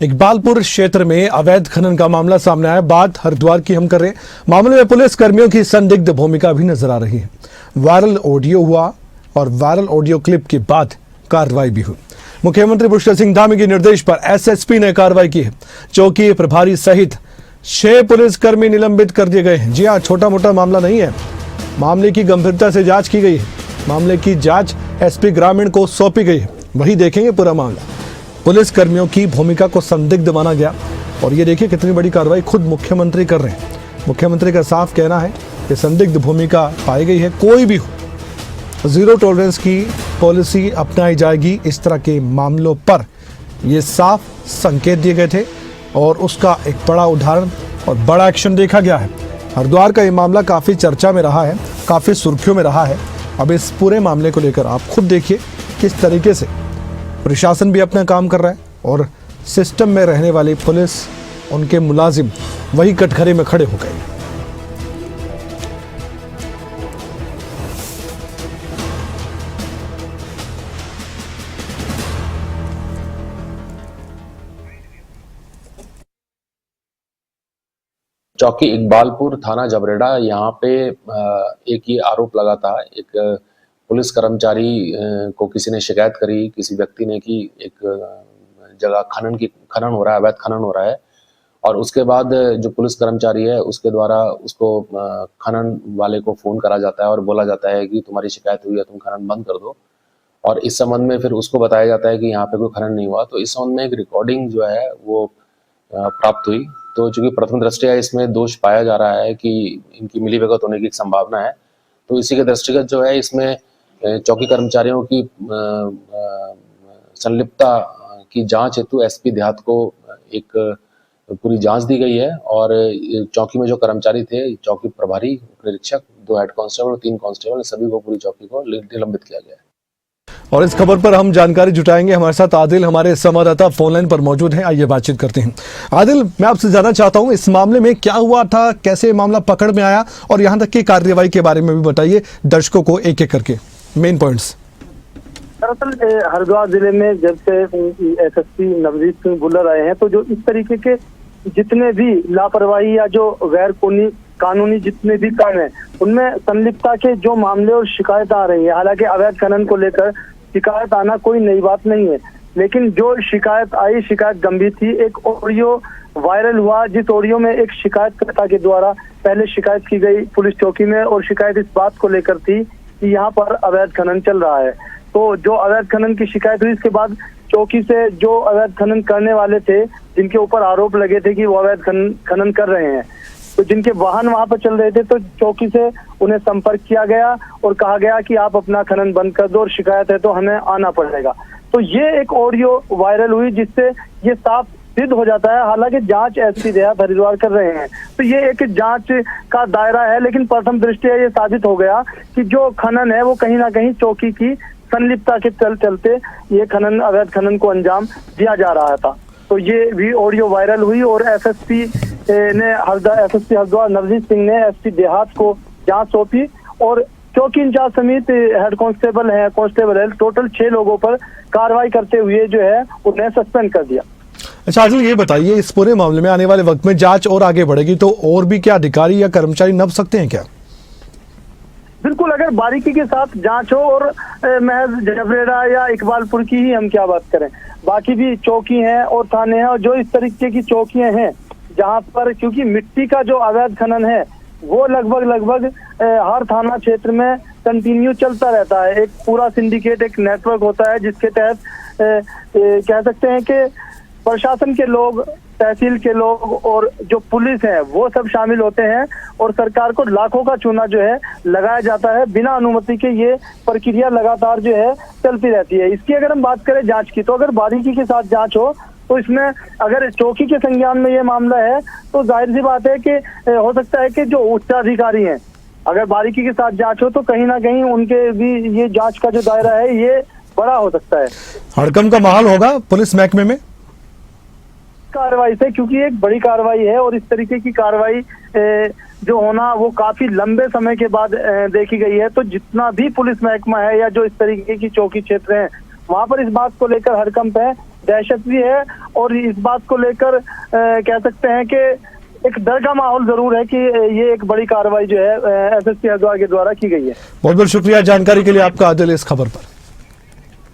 इकबालपुर क्षेत्र में अवैध खनन का मामला सामने आया। बात हरिद्वार की हम कर रहे हैं। मामले में पुलिस कर्मियों की संदिग्ध भूमिका भी नजर आ रही है। वायरल ऑडियो हुआ और वायरल ऑडियो क्लिप के बाद कार्रवाई भी हुई। मुख्यमंत्री पुष्कर सिंह धामी के निर्देश पर एसएसपी ने कार्रवाई की है। चौकी प्रभारी सहित 6 पुलिसकर्मी निलंबित कर दिए गए हैं। जी हाँ, छोटा मोटा मामला नहीं है। मामले की गंभीरता से जांच की गई है। मामले की जांच एसपी ग्रामीण को सौंपी गई है। वही देखेंगे पूरा मामला। पुलिस कर्मियों की भूमिका को संदिग्ध माना गया और ये देखिए कितनी बड़ी कार्रवाई खुद मुख्यमंत्री कर रहे हैं। मुख्यमंत्री का साफ कहना है कि संदिग्ध भूमिका पाई गई है। कोई भी हो, जीरो टॉलरेंस की पॉलिसी अपनाई जाएगी। इस तरह के मामलों पर ये साफ संकेत दिए गए थे और उसका एक बड़ा उदाहरण और बड़ा एक्शन देखा गया है। हरिद्वार का ये मामला काफ़ी चर्चा में रहा है, काफ़ी सुर्खियों में रहा है। अब इस पूरे मामले को लेकर आप खुद देखिए किस तरीके से प्रशासन भी अपना काम कर रहा है और सिस्टम में रहने वाली पुलिस, उनके मुलाजिम वही कटघरे में खड़े हो गए। चौकी इकबालपुर, थाना जबरेड़ा, यहाँ पे एक ये आरोप लगा था। एक पुलिस कर्मचारी को किसी ने शिकायत करी, किसी व्यक्ति ने, कि एक जगह खनन हो रहा है, अवैध खनन हो रहा है। और उसके बाद जो पुलिस कर्मचारी है उसके द्वारा उसको खनन वाले को फोन करा जाता है और बोला जाता है कि तुम्हारी शिकायत हुई है, तुम खनन बंद कर दो। और इस संबंध में फिर उसको बताया जाता है कि यहाँ पे कोई खनन नहीं हुआ। तो इस संबंध में एक रिकॉर्डिंग जो है वो प्राप्त हुई। तो चूंकि प्रथम दृष्टया इसमें दोष पाया जा रहा है कि इनकी मिलीभगत होने की एक संभावना है, तो इसी के दृष्टिगत जो है इसमें चौकी कर्मचारियों की संलिप्तता की जांच हेतु एसपी देहात को एक पूरी जांच दी गई है। और चौकी में जो कर्मचारी थे, चौकी प्रभारी, निरीक्षक, 2 हेड कांस्टेबल, 3 कांस्टेबल, सभी को, पूरी चौकी को निलंबित किया गया है। और इस खबर पर हम जानकारी जुटाएंगे। हमारे साथ आदिल, हमारे संवाददाता, फोन लाइन पर मौजूद हैं। आइए बातचीत करते हैं। आदिल, मैं आपसे जानना चाहता हूं, इस मामले में क्या हुआ था, कैसे मामला पकड़ में आया और यहां तक की कार्रवाई के बारे में भी बताइए दर्शकों को, एक एक करके मेन पॉइंट्स। दरअसल हरिद्वार जिले में जब से एसएसपी नवजीत सिंह भुल्लर आए हैं, तो जो इस तरीके के जितने भी लापरवाही या जो गैर कानूनी जितने भी काम है, उनमें संलिप्तता के जो मामले और शिकायत आ रही है। हालांकि अवैध खनन को लेकर शिकायत आना कोई नई बात नहीं है, लेकिन जो शिकायत आई, शिकायत गंभीर थी। एक ऑडियो वायरल हुआ, जिस ऑडियो में एक शिकायतकर्ता के द्वारा पहले शिकायत की गई पुलिस चौकी में, और शिकायत इस बात को लेकर थी कि यहाँ पर अवैध खनन चल रहा है। तो जो अवैध खनन की शिकायत हुई, इसके बाद चौकी से जो अवैध खनन करने वाले थे, जिनके ऊपर आरोप लगे थे कि वो अवैध खनन कर रहे हैं, तो जिनके वाहन वहां पर चल रहे थे, तो चौकी से उन्हें संपर्क किया गया और कहा गया कि आप अपना खनन बंद कर दो और शिकायत है तो हमें आना पड़ेगा। तो ये एक ऑडियो वायरल हुई जिससे ये साफ सिद्ध हो जाता है। हालांकि जांच एसपी देहात हरिद्वार कर रहे हैं, तो ये एक जांच का दायरा है, लेकिन प्रथम दृष्टया ये साबित हो गया कि जो खनन है वो कहीं ना कहीं चौकी की संलिप्तता के चलते ये खनन, अवैध खनन को अंजाम दिया जा रहा था। तो ये भी ऑडियो वायरल हुई और एसएसपी हरिद्वार नवजीत सिंह ने एसपी देहात को जांच सौंपी और चौकी इंचार्ज समेत हेड कांस्टेबल है, टोटल 6 लोगों पर कार्रवाई करते हुए जो है उन्हें सस्पेंड कर दिया। अच्छा आदिल, ये बताइए, इस पूरे मामले में आने वाले वक्त में जांच और आगे बढ़ेगी तो और भी क्या अधिकारी या कर्मचारी नप सकते हैं क्या? बिल्कुल, अगर बारीकी के साथ जांच हो, और महज जबरेड़ा या इकबालपुर की ही हम क्या बात करें, बाकी भी चौकी हैं और थाने हैं, और जो इस तरीके की चौकियां हैं जहां पर, क्योंकि मिट्टी का जो अवैध खनन है वो लगभग हर थाना क्षेत्र में कंटिन्यू चलता रहता है। एक पूरा सिंडिकेट, एक नेटवर्क होता है जिसके तहत कह सकते हैं कि प्रशासन के लोग, तहसील के लोग और जो पुलिस है वो सब शामिल होते हैं और सरकार को लाखों का चूना जो है लगाया जाता है बिना अनुमति के। ये प्रक्रिया लगातार जो है चलती रहती है। इसकी अगर हम बात करें जांच की, तो अगर बारीकी के साथ जांच हो तो इसमें अगर चौकी के संज्ञान में ये मामला है तो जाहिर सी बात है कि हो सकता है कि जो उच्चाधिकारी हैं, अगर बारीकी के साथ जांच हो तो कहीं ना कहीं उनके भी ये जांच का जो दायरा है ये बड़ा हो सकता है। हड़कंप का माहौल होगा पुलिस महकमे में कार्रवाई से, क्योंकि एक बड़ी कार्रवाई है और इस तरीके की कार्रवाई जो होना वो काफी लंबे समय के बाद देखी गई है। तो जितना भी पुलिस महकमा है या जो इस तरीके की चौकी क्षेत्र है, वहां पर इस बात को लेकर हड़कंप है। दहशत भी है और इस बात को लेकर कह सकते हैं कि एक डर का माहौल जरूर है कि ये एक बड़ी कार्रवाई जो है एसएसपी हरिद्वार के द्वारा की गई है। बहुत बहुत शुक्रिया जानकारी के लिए आपका आदिल इस खबर पर।